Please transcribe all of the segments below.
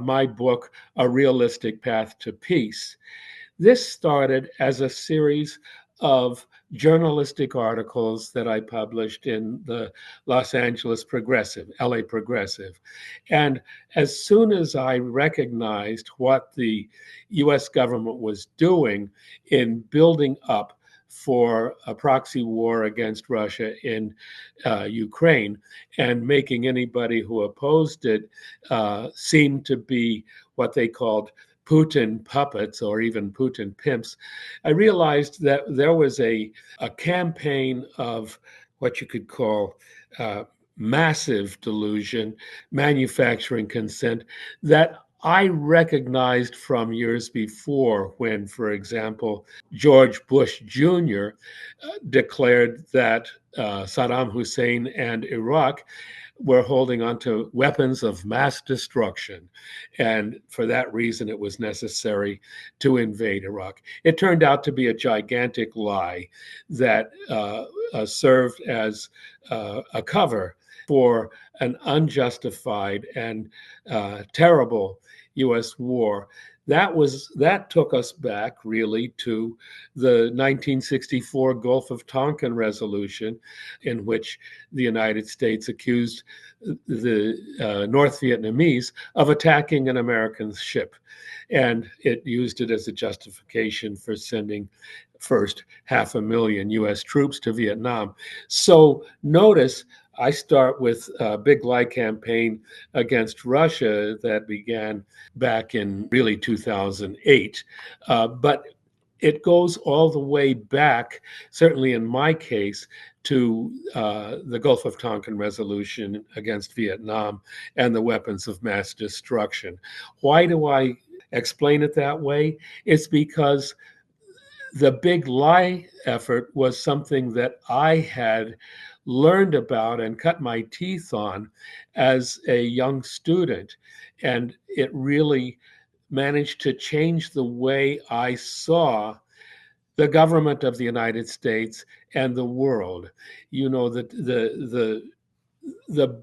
my book, A Realistic Path to Peace. This started as a series of journalistic articles that I published in the Los Angeles Progressive, LA Progressive. And as soon as I recognized what the US government was doing in building up for a proxy war against Russia in Ukraine and making anybody who opposed it seem to be what they called Putin puppets or even Putin pimps, I realized that there was a campaign of what you could call massive delusion, manufacturing consent that I recognized from years before when, for example, George Bush Jr. Declared that Saddam Hussein and Iraq were holding onto weapons of mass destruction. And for that reason, it was necessary to invade Iraq. It turned out to be a gigantic lie that served as a cover for an unjustified and terrible U.S. war. That took us back really to the 1964 Gulf of Tonkin resolution, in which the United States accused the North Vietnamese of attacking an American ship, and it used it as a justification for sending first 500,000 U.S. troops to Vietnam. So notice I start with a big lie campaign against Russia that began back in really 2008. But it goes all the way back, certainly in my case, to the Gulf of Tonkin resolution against Vietnam and the weapons of mass destruction. Why do I explain it that way? It's because the big lie effort was something that I had learned about and cut my teeth on as a young student. And it really managed to change the way I saw the government of the United States and the world. You know, the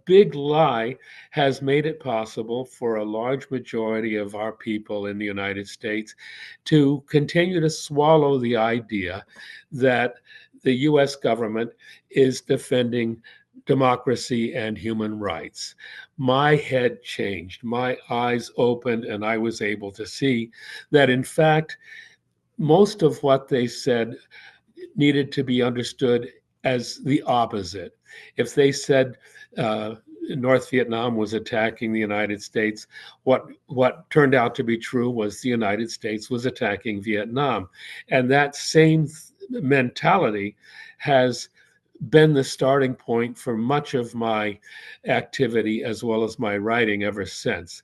big lie has made it possible for a large majority of our people in the United States to continue to swallow the idea that the US government is defending democracy and human rights. My head changed, my eyes opened, and I was able to see that, in fact, most of what they said needed to be understood as the opposite. If they said North Vietnam was attacking the United States, what turned out to be true was the United States was attacking Vietnam. And that same mentality has been the starting point for much of my activity as well as my writing ever since.